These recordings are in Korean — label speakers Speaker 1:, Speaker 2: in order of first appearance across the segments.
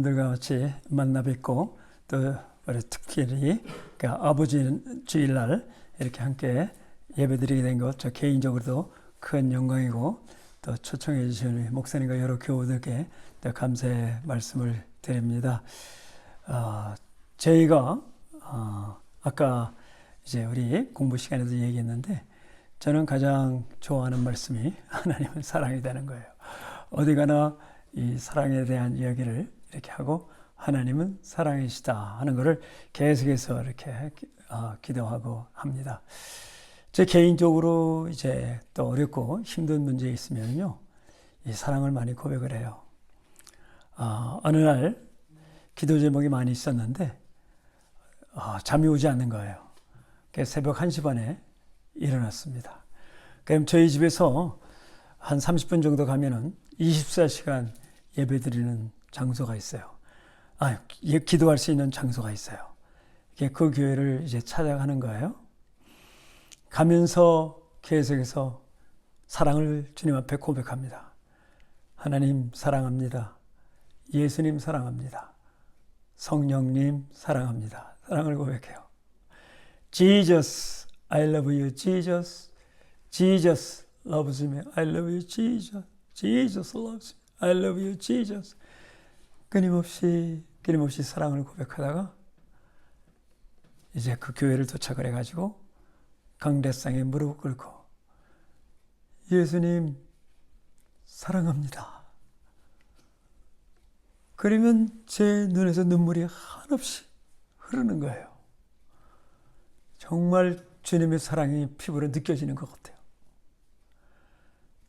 Speaker 1: 들과 같이 만나 뵙고 또 우리 특별히 아버지 주일날 이렇게 함께 예배드리게 된 것 저 개인적으로도 큰 영광이고 또 초청해 주신 목사님과 여러 교우들께 또 감사의 말씀을 드립니다. 저희가 아까 이제 우리 공부 시간에도 얘기했는데 저는 가장 좋아하는 말씀이 하나님은 사랑이 되는 거예요. 어디 가나 이 사랑에 대한 이야기를 이렇게 하고 하나님은 사랑이시다 하는 것을 계속해서 이렇게 기도하고 합니다. 제 개인적으로 이제 또 어렵고 힘든 문제 있으면요, 이 사랑을 많이 고백을 해요. 어느 날 기도 제목이 많이 있었는데 잠이 오지 않는 거예요. 그래서 새벽 1시 반에 일어났습니다. 그럼 저희 집에서 한 30분 정도 가면은 24시간 예배드리는 장소가 있어요. 기도할 수 있는 장소가 있어요. 그 교회를 이제 찾아가는 거예요. 가면서 계속해서 사랑을 주님 앞에 고백합니다. 하나님 사랑합니다. 예수님 사랑합니다. 성령님 사랑합니다. 사랑을 고백해요. Jesus, I love you, Jesus. Jesus loves me. I love you, Jesus. Jesus loves me. I love you, Jesus. 끊임없이 사랑을 고백하다가 이제 그 교회를 도착을 해가지고 강대상에 무릎을 꿇고 예수님 사랑합니다. 그러면 제 눈에서 눈물이 한없이 흐르는 거예요. 정말 주님의 사랑이 피부로 느껴지는 것 같아요.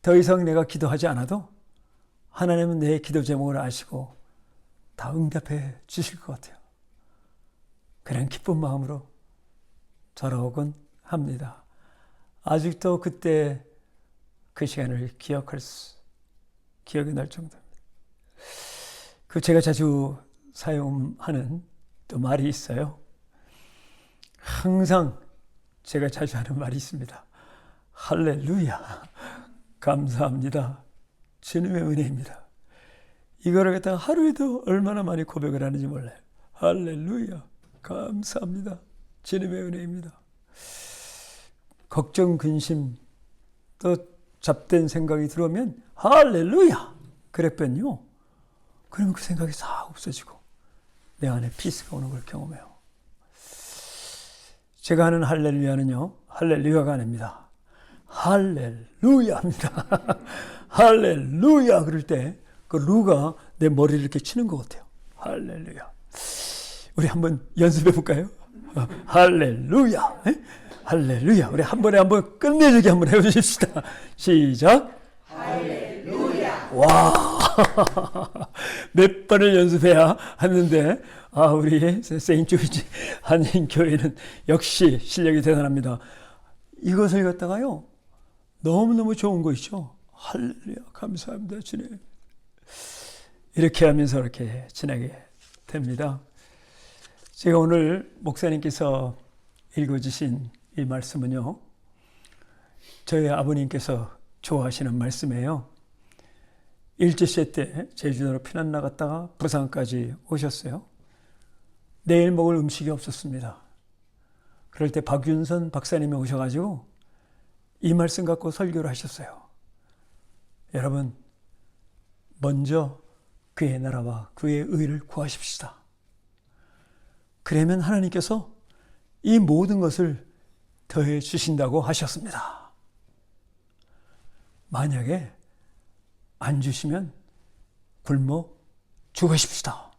Speaker 1: 더 이상 내가 기도하지 않아도 하나님은 내 기도 제목을 아시고 다 응답해 주실 것 같아요. 그런 기쁜 마음으로 돌아오곤 합니다. 아직도 그때 그 시간을 기억이 날 정도입니다. 제가 자주 사용하는 또 말이 있어요. 항상 제가 자주 하는 말이 있습니다. 할렐루야, 감사합니다. 주님의 은혜입니다. 이거를 갖다가 하루에도 얼마나 많이 고백을 하는지 몰라요. 할렐루야, 감사합니다. 주님의 은혜입니다. 걱정, 근심, 또 잡된 생각이 들어오면 할렐루야! 그랬더니요. 그러면 그 생각이 싹 없어지고 내 안에 피스가 오는 걸 경험해요. 제가 하는 할렐루야는요, 할렐루야가 아닙니다. 할렐루야입니다. 할렐루야! 그럴 때 그 루가 내 머리를 이렇게 치는 것 같아요. 할렐루야. 우리 한번 연습해 볼까요? 할렐루야. 할렐루야. 우리 한 번에 한번 끝내주게 한번 해보십시다. 시작. 할렐루야. 와. 몇 번을 연습해야 하는데, 우리 세인트조지 한인교회는 역시 실력이 대단합니다. 이것을 갖다가요, 너무너무 좋은 거 있죠. 할렐루야. 감사합니다, 주님. 이렇게 하면서 이렇게 지나게 됩니다. 제가 오늘 목사님께서 읽어주신 이 말씀은요, 저희 아버님께서 좋아하시는 말씀이에요. 일제시대 때 제주도로 피난 나갔다가 부산까지 오셨어요. 내일 먹을 음식이 없었습니다. 그럴 때 박윤선 박사님이 오셔가지고 이 말씀 갖고 설교를 하셨어요. 여러분, 먼저 그의 나라와 그의 의를 구하십시다. 그러면 하나님께서 이 모든 것을 더해 주신다고 하셨습니다. 만약에 안 주시면 굶어 죽으십시다.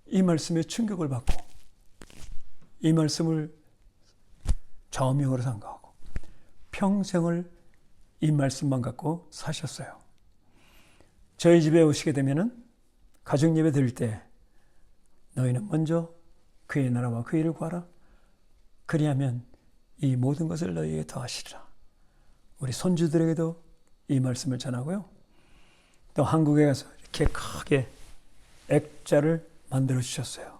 Speaker 1: 이 말씀에 충격을 받고 이 말씀을 좌우명으로 생각하고 평생을 이 말씀만 갖고 사셨어요. 저희 집에 오시게 되면은 가족 예배 드릴 때 너희는 먼저 그의 나라와 그의 일을 구하라. 그리하면 이 모든 것을 너희에게 더하시리라. 우리 손주들에게도 이 말씀을 전하고요. 또 한국에 가서 이렇게 크게 액자를 만들어 주셨어요.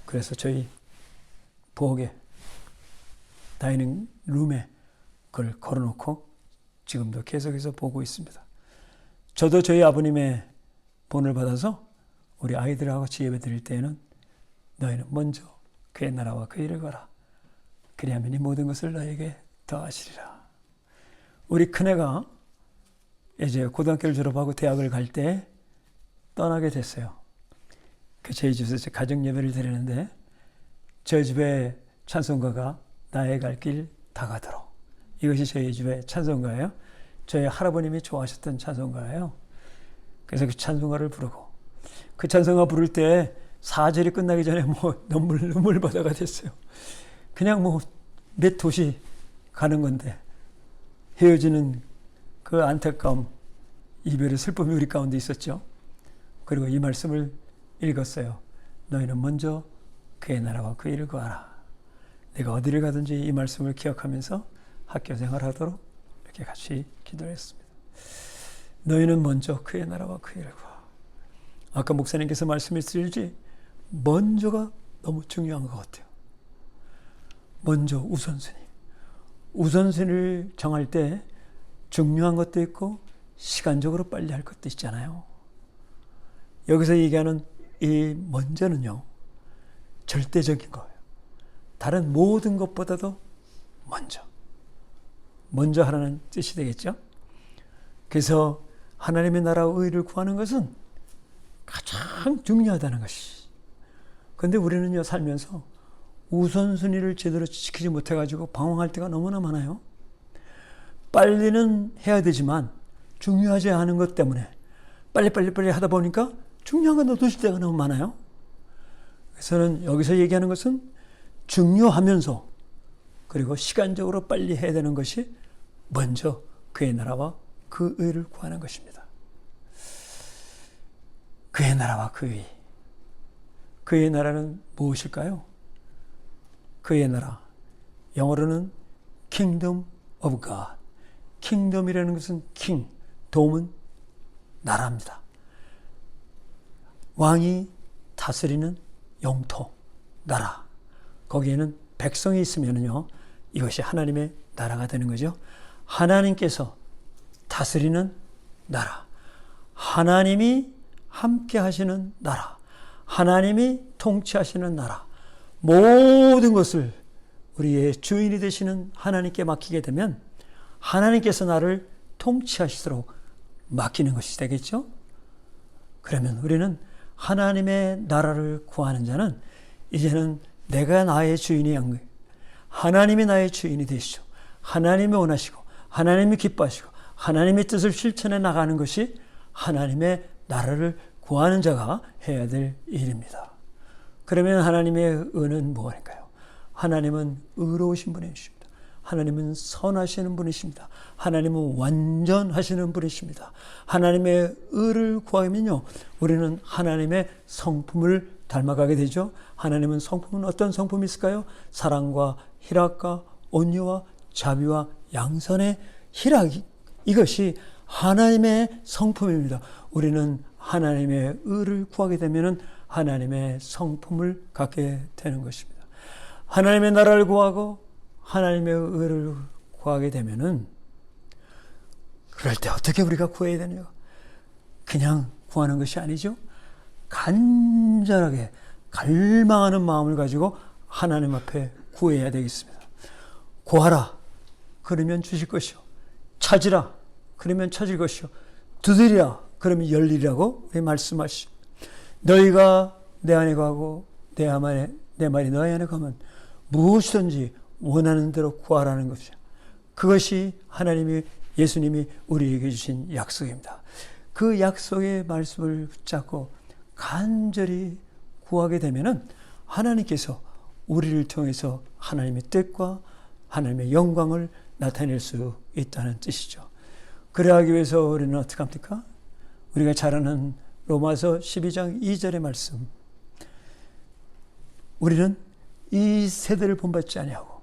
Speaker 1: 그래서 저희 부엌에 다이닝 룸에 그걸 걸어놓고 지금도 계속해서 보고 있습니다. 저도 저희 아버님의 본을 받아서 우리 아이들하고 같이 예배 드릴 때에는 너희는 먼저 그의 나라와 그 일을 가라. 그리하면 이 모든 것을 너에게 더하시리라. 우리 큰애가 이제 고등학교를 졸업하고 대학을 갈 때 떠나게 됐어요. 그 저희 집에서 가정 예배를 드리는데 저희 집에 찬송가가 나의 갈 길 다가도록, 이것이 저희 집의 찬송가예요. 저희 할아버님이 좋아하셨던 찬송가예요. 그래서 그 찬송가를 부르고, 그 찬송가 부를 때 4절이 끝나기 전에 뭐 눈물 바다가 됐어요. 그냥 뭐 몇 도시 가는 건데 헤어지는 그 안타까움, 이별의 슬픔이 우리 가운데 있었죠. 그리고 이 말씀을 읽었어요. 너희는 먼저 그의 나라와 그 일을 구하라. 내가 어디를 가든지 이 말씀을 기억하면서 학교 생활하도록 이렇게 같이 기도했습니다. 너희는 먼저 그의 나라와 그 일을 구하라. 아까 목사님께서 말씀했듯이 먼저가 너무 중요한 것 같아요. 먼저 우선순위. 우선순위를 정할 때 중요한 것도 있고 시간적으로 빨리 할 것도 있잖아요. 여기서 얘기하는 이 먼저는요, 절대적인 거예요. 다른 모든 것보다도 먼저 하라는 뜻이 되겠죠. 그래서 하나님의 나라와 의를 구하는 것은 가장 중요하다는 것이. 그런데 우리는요, 살면서 우선순위를 제대로 지키지 못해가지고 방황할 때가 너무나 많아요. 빨리는 해야 되지만 중요하지 않은 것 때문에 빨리 하다 보니까 중요한 건 놓칠 때가 너무 많아요. 그래서 여기서 얘기하는 것은 중요하면서 그리고 시간적으로 빨리 해야 되는 것이 먼저 그의 나라와 그 의를 구하는 것입니다. 그의 나라와 그 의. 그의 나라는 무엇일까요? 그의 나라, 영어로는 Kingdom of God. 킹덤이라는 것은 king, 돔은 나라입니다. 왕이 다스리는 영토, 나라. 거기에는 백성이 있으면요, 이것이 하나님의 나라가 되는 거죠. 하나님께서 다스리는 나라, 하나님이 함께 하시는 나라, 하나님이 통치하시는 나라, 모든 것을 우리의 주인이 되시는 하나님께 맡기게 되면 하나님께서 나를 통치하시도록 맡기는 것이 되겠죠. 그러면 우리는 하나님의 나라를 구하는 자는 이제는 내가 나의 주인이 한 거예요. 하나님이 나의 주인이 되시죠. 하나님이 원하시고 하나님이 기뻐하시고 하나님의 뜻을 실천해 나가는 것이 하나님의 나라를 구하는 자가 해야 될 일입니다. 그러면 하나님의 의는 무엇인가요? 하나님은 의로우신 분이십니다. 하나님은 선하시는 분이십니다. 하나님은 완전하시는 분이십니다. 하나님의 의를 구하면요, 우리는 하나님의 성품을 닮아가게 되죠. 하나님은 성품은 어떤 성품이 있을까요? 사랑과 희락과 온유와 자비와 양선의 희락, 이것이 하나님의 성품입니다. 우리는 하나님의 의를 구하게 되면 하나님의 성품을 갖게 되는 것입니다. 하나님의 나라를 구하고 하나님의 의를 구하게 되면은, 그럴 때 어떻게 우리가 구해야 되느냐? 그냥 구하는 것이 아니죠. 간절하게 갈망하는 마음을 가지고 하나님 앞에 구해야 되겠습니다. 구하라, 그러면 주실 것이요. 찾으라, 그러면 찾을 것이요. 두드리라, 그러면 열리라고 말씀하시오. 너희가 내 안에 가고 내 말이 너희 안에 가면 무엇이든지 원하는 대로 구하라는 것이죠. 그것이 하나님이, 예수님이 우리에게 주신 약속입니다. 그 약속의 말씀을 붙잡고 간절히 구하게 되면은 하나님께서 우리를 통해서 하나님의 뜻과 하나님의 영광을 나타낼 수 있다는 뜻이죠. 그러하기 위해서 우리는 어떻게 합니까? 우리가 잘 아는 로마서 12장 2절의 말씀. 우리는 이 세대를 본받지 아니하고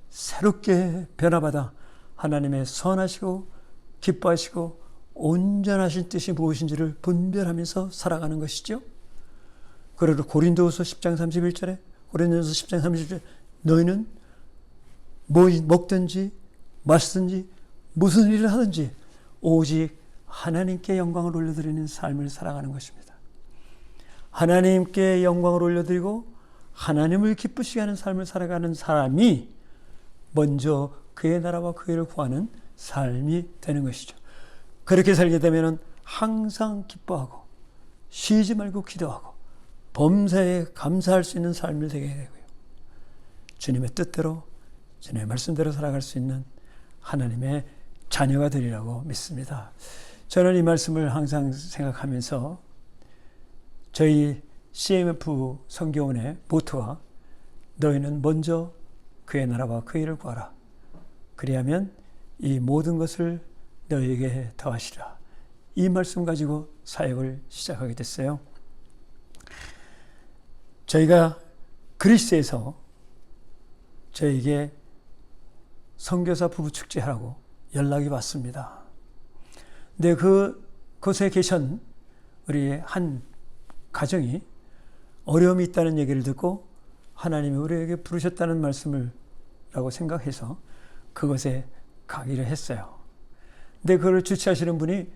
Speaker 1: 새롭게 변화받아 하나님의 선하시고 기뻐하시고 온전하신 뜻이 무엇인지를 분별하면서 살아가는 것이죠. 그리고 고린도후서 10장 31절에, 고린도후서 10장 31절에 너희는 뭐 먹든지 마시든지 무슨 일을 하든지 오직 하나님께 영광을 올려드리는 삶을 살아가는 것입니다. 하나님께 영광을 올려드리고 하나님을 기쁘시게 하는 삶을 살아가는 사람이 먼저 그의 나라와 그 일을 구하는 삶이 되는 것이죠. 그렇게 살게 되면 항상 기뻐하고 쉬지 말고 기도하고 범사에 감사할 수 있는 삶을 되게 되고요. 주님의 뜻대로 주님의 말씀대로 살아갈 수 있는 하나님의 자녀가 되리라고 믿습니다. 저는 이 말씀을 항상 생각하면서 저희 CMF 선교원의 모토가 너희는 먼저 그의 나라와 그 일을 구하라. 그리하면 이 모든 것을 너희에게 더하시라. 이 말씀 가지고 사역을 시작하게 됐어요. 저희가 그리스에서 저에게 선교사 부부 축제하라고 연락이 왔습니다. 근데 그곳에 계신 우리 한 가정이 어려움이 있다는 얘기를 듣고 하나님이 우리에게 부르셨다는 말씀을 라고 생각해서 그것에 가기를 했어요. 근데 그걸 주최하시는 분이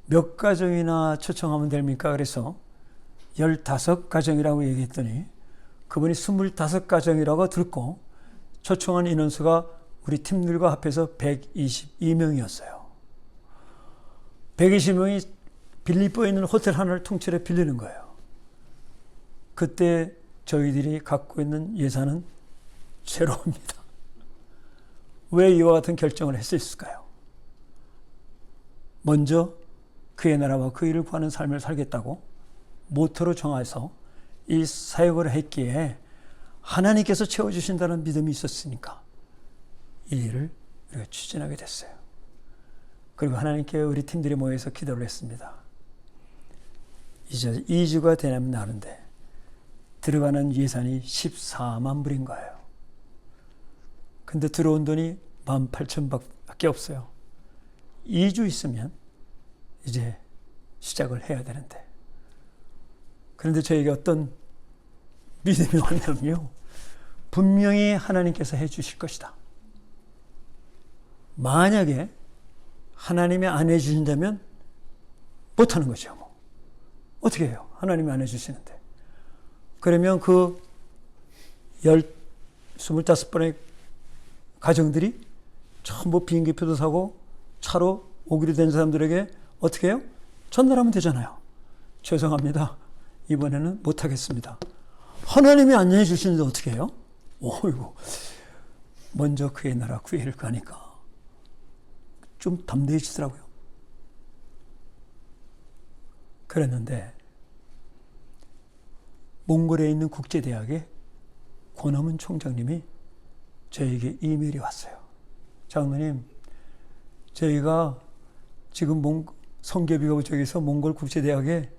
Speaker 1: 몇 가정이나 초청하면 됩니까? 그래서 15가정이라고 얘기했더니 그분이 25가정이라고 듣고 초청한 인원수가 우리 팀들과 합해서 122명이었어요. 120명이 빌립보에 있는 호텔 하나를 통째로 빌리는 거예요. 그때 저희들이 갖고 있는 예산은 제로입니다. 왜 이와 같은 결정을 했을까요? 먼저 그의 나라와 그 일을 구하는 삶을 살겠다고 모토로 정해서 이 사역을 했기에 하나님께서 채워주신다는 믿음이 있었으니까 이 일을 우리가 추진하게 됐어요. 그리고 하나님께 우리 팀들이 모여서 기도를 했습니다. 이제 2주가 되는 날인데 들어가는 예산이 14만 불인 거예요. 근데 들어온 돈이 18,000밖에 없어요. 2주 있으면 이제 시작을 해야 되는데. 그런데 저에게 어떤 믿음이 왔냐면요. 분명히 하나님께서 해 주실 것이다. 만약에 하나님이 안 해 주신다면 못하는 거죠. 뭐. 어떻게 해요? 하나님이 안 해 주시는데. 그러면 그 25번의 가정들이 전부 비행기표도 사고 차로 오기로 된 사람들에게 어떻게 해요? 전달하면 되잖아요. 죄송합니다. 이번에는 못하겠습니다. 하나님이 안 해주시는데 어떻게 해요? 어이구, 먼저 그의 나라 구해를 가니까 좀 담대해지더라고요. 그랬는데 몽골에 있는 국제대학의 권엄은 총장님이 저에게 이메일이 왔어요. 장로님, 저희가 지금 성교비가 저기서 몽골 국제대학에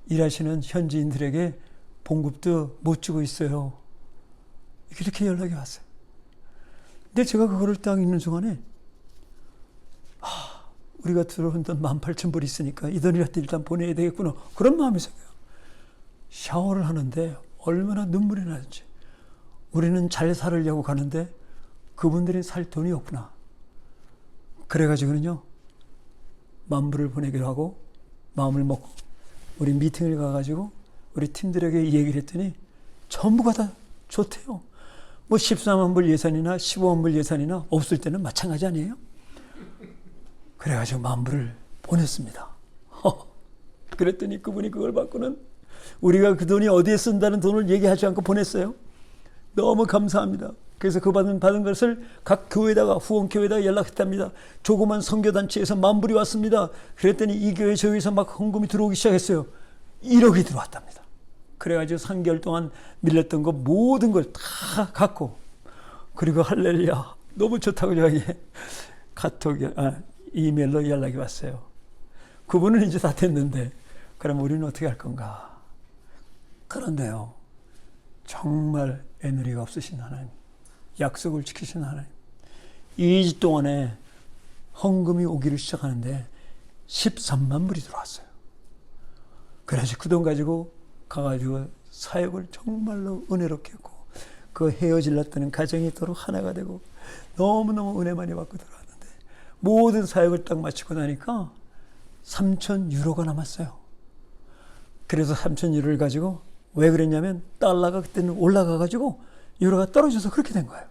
Speaker 1: 일하시는 현지인들에게 봉급도 못 주고 있어요. 이렇게 연락이 왔어요. 근데 제가 그거를 딱 읽는 순간에 우리가 들어온 돈 18,000불 있으니까 이 돈이라도 일단 보내야 되겠구나. 그런 마음이 생겨요. 샤워를 하는데 얼마나 눈물이 나는지. 우리는 잘 살으려고 가는데 그분들이 살 돈이 없구나. 그래가지고는요, 10,000불을 보내기로 하고 마음을 먹고 우리 미팅을 가가지고 우리 팀들에게 얘기를 했더니 전부가 다 좋대요. 뭐 14만 불 예산이나 15만 불 예산이나 없을 때는 마찬가지 아니에요? 그래가지고 10,000불을 보냈습니다. 그랬더니 그분이 그걸 받고는 우리가 그 돈이 어디에 쓴다는 돈을 얘기하지 않고 보냈어요. 너무 감사합니다. 그래서 그 받은 것을 각 교회에다가 후원교회에다가 연락했답니다. 조그만 선교단체에서 10,000불이 왔습니다. 그랬더니 이 교회 저기서 막 헌금이 들어오기 시작했어요. 1억이 들어왔답니다. 그래가지고 3개월 동안 밀렸던 거 모든 걸 다 갖고, 그리고 할렐루야 너무 좋다고 저에게 이메일로 연락이 왔어요. 그분은 이제 다 됐는데 그럼 우리는 어떻게 할 건가. 그런데요, 정말 애누리가 없으신 하나님, 약속을 지키신 하나님, 2주 동안에 헌금이 오기를 시작하는데 13만 불이 들어왔어요. 그래서 그 돈 가지고 가가지고 사역을 정말로 은혜롭게 했고, 그 헤어질렀던 가정이 서로 하나가 되고 너무너무 은혜 많이 받고 들어왔는데, 모든 사역을 딱 마치고 나니까 3,000유로가 남았어요. 그래서 3,000유로를 가지고 왜 그랬냐면 달러가 그때는 올라가가지고 유로가 떨어져서 그렇게 된 거예요.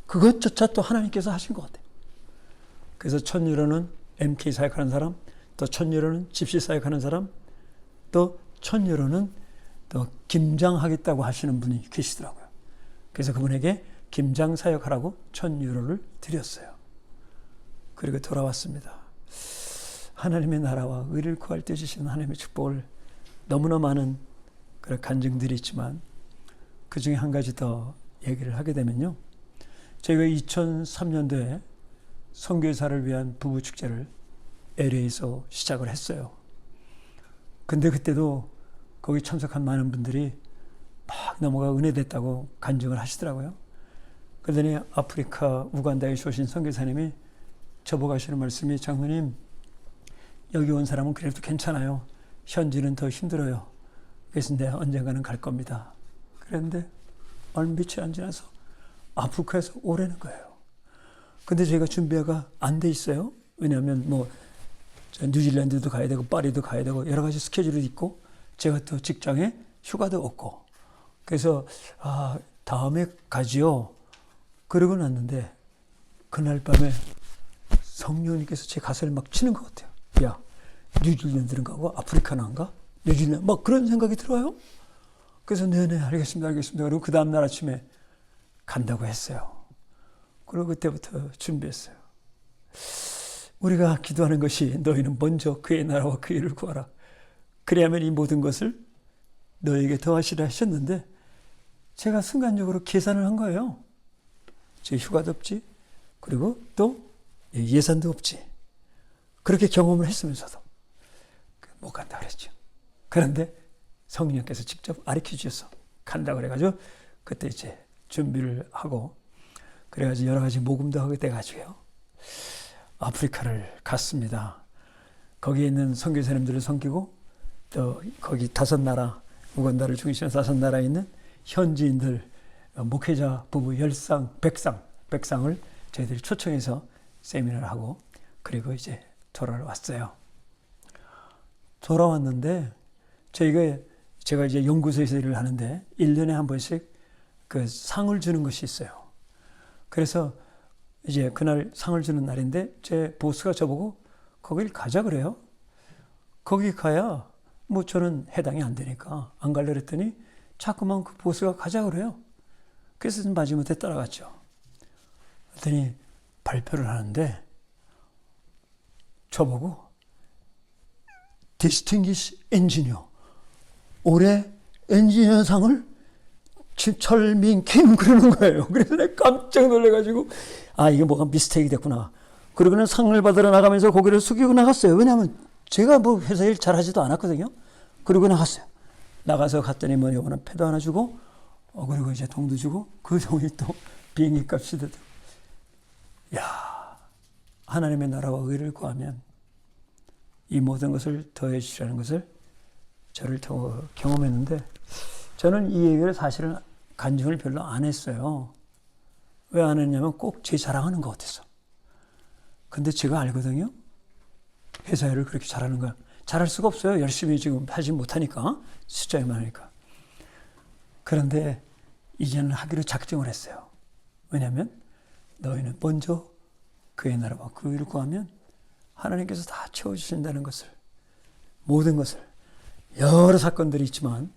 Speaker 1: 그것조차 또 하나님께서 하신 것 같아요. 그래서 1,000유로는 MK 사역하는 사람, 또 1,000유로는 집시 사역하는 사람, 또 1,000유로는 또 김장하겠다고 하시는 분이 계시더라고요. 그래서 그분에게 김장 사역하라고 1,000유로를 드렸어요. 그리고 돌아왔습니다. 하나님의 나라와 의를 구할 때 주시는 하나님의 축복을 너무나 많은 그런 간증들이 있지만 그 중에 한 가지 더 얘기를 하게 되면요. 저희가 2003년도에 선교사를 위한 부부축제를 LA에서 시작을 했어요. 근데 그때도 거기 참석한 많은 분들이 막 넘어가 은혜됐다고 간증을 하시더라고요. 그러더니 아프리카 우간다에 오신 선교사님이 저보고 하시는 말씀이 장로님 여기 온 사람은 그래도 괜찮아요. 현지는 더 힘들어요. 그래서 내가 언젠가는 갈 겁니다. 그런데 얼마 며칠 안 지나서 아프리카에서 오라는 거예요. 근데 저희가 준비가 안 돼 있어요. 왜냐하면 뭐 뉴질랜드도 가야 되고 파리도 가야 되고 여러 가지 스케줄이 있고 제가 또 직장에 휴가도 없고 그래서 다음에 가지요. 그러고 났는데 그날 밤에 성령님께서 제 가슴을 막 치는 것 같아요. 야, 뉴질랜드는 가고 아프리카는 안 가? 뉴질랜드 막 그런 생각이 들어요. 그래서 네네 알겠습니다. 그리고 그 다음날 아침에 간다고 했어요. 그리고 그때부터 준비했어요. 우리가 기도하는 것이 너희는 먼저 그의 나라와 그 일을 구하라. 그래야만 이 모든 것을 너에게 더하시라 하셨는데 제가 순간적으로 계산을 한 거예요. 제 휴가도 없지. 그리고 또 예산도 없지. 그렇게 경험을 했으면서도 못 간다 그랬죠. 그런데 성령께서 직접 가르쳐 주셔서 간다 그래가지고 그때 이제 준비를 하고 그래가지고 여러 가지 모금도 하게 돼가지고요. 아프리카를 갔습니다. 거기에 있는 선교사님들을 섬기고 또 거기 5나라 우간다를 중심으로 5나라에 있는 현지인들 목회자 부부 10상, 100상을 저희들이 초청해서 세미나를 하고 그리고 이제 돌아왔어요. 돌아왔는데 제가 이제 연구소에서 일을 하는데 1년에 한 번씩 그 상을 주는 것이 있어요. 그래서 이제 그날 상을 주는 날인데 제 보스가 저보고 거길 가자 그래요. 거기 가야 뭐 저는 해당이 안 되니까 안 가려고 했더니 자꾸만 그 보스가 가자 그래요. 그래서 좀 마지못해 따라갔죠. 그랬더니 발표를 하는데 저보고 Distinguished Engineer 올해 엔지니어상을 철민 김 그러는 거예요. 그래서 내가 깜짝 놀래가지고 이게 뭐가 미스테이크 됐구나. 그러고는 상을 받으러 나가면서 고개를 숙이고 나갔어요. 왜냐하면 제가 뭐 회사 일 잘하지도 않았거든요. 그리고 나갔어요. 나가서 갔더니 뭐 요거는 패도 하나 주고 그리고 이제 돈도 주고 그 돈이 또 비행기 값이 되더라고요. 야, 하나님의 나라와 의를 구하면 이 모든 것을 더해 주시라는 것을 저를 통해 경험했는데 저는 이 얘기를 사실은 간증을 별로 안 했어요. 왜 안 했냐면 꼭 제 자랑하는 것 같아서. 근데 제가 알거든요. 회사 일을 그렇게 잘하는 거야. 잘할 수가 없어요. 열심히 지금 하지 못하니까. 숫자에 많으니까. 그런데 이제는 하기로 작정을 했어요. 왜냐하면 너희는 먼저 그의 나라와 그 의를 구하면 하나님께서 다 채워주신다는 것을 모든 것을 여러 사건들이 있지만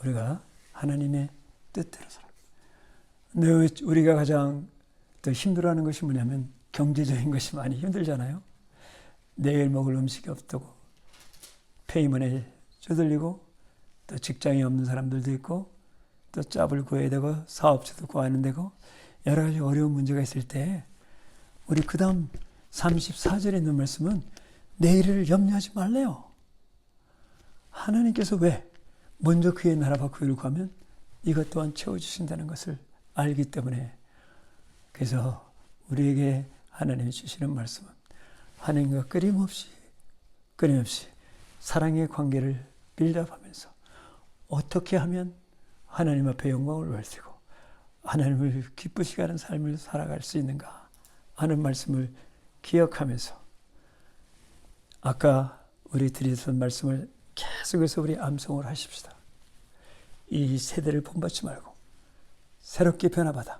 Speaker 1: 우리가 하나님의 뜻대로 살아. 근데 우리가 가장 더 힘들어하는 것이 뭐냐면 경제적인 것이 많이 힘들잖아요. 내일 먹을 음식이 없다고 페이먼에 쪼들리고 또 직장이 없는 사람들도 있고 또 짭을 구해야 되고 사업체도 구하는 데고 여러 가지 어려운 문제가 있을 때 우리 그 다음 34절에 있는 말씀은 내일을 염려하지 말래요. 하나님께서 왜 먼저 그의 나라와 그 일을 구하면 이것 또한 채워주신다는 것을 알기 때문에 그래서 우리에게 하나님이 주시는 말씀은 하나님과 끊임없이 사랑의 관계를 빌드업하면서 어떻게 하면 하나님 앞에 영광을 올리고 하나님을 기쁘시게 하는 삶을 살아갈 수 있는가 하는 말씀을 기억하면서 아까 우리 드렸던 말씀을 계속해서 우리 암송을 하십시다. 이 세대를 본받지 말고 새롭게 변화받아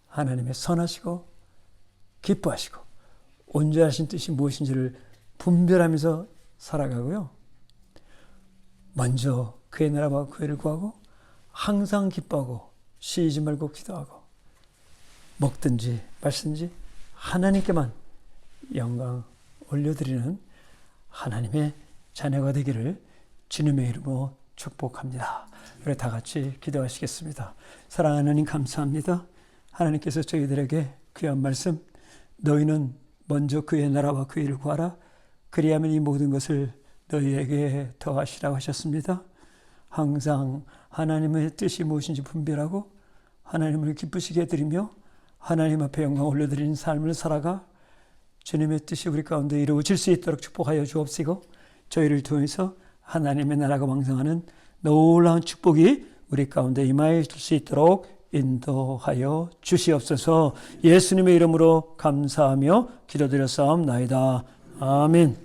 Speaker 1: 하나님의 선하시고 기뻐하시고 온전하신 뜻이 무엇인지를 분별하면서 살아가고요. 먼저 그의 나라와 그의를 구하고 항상 기뻐하고 쉬지 말고 기도하고 먹든지 마시든지 하나님께만 영광 올려드리는 하나님의 자녀가 되기를 주님의 이름으로 축복합니다. 우리 다 같이 기도하시겠습니다. 사랑하는 하나님 감사합니다. 하나님께서 저희들에게 귀한 말씀, 너희는 먼저 그의 나라와 그의 일을 구하라. 그리하면 이 모든 것을 너희에게 더하시라고 하셨습니다. 항상 하나님의 뜻이 무엇인지 분별하고 하나님을 기쁘시게 해드리며 하나님 앞에 영광 올려드리는 삶을 살아가 주님의 뜻이 우리 가운데 이루어질 수 있도록 축복하여 주옵시고 저희를 통해서 하나님의 나라가 왕성하는 놀라운 축복이 우리 가운데 임하여 줄 수 있도록 인도하여 주시옵소서. 예수님의 이름으로 감사하며 기도드렸사옵나이다. 아멘.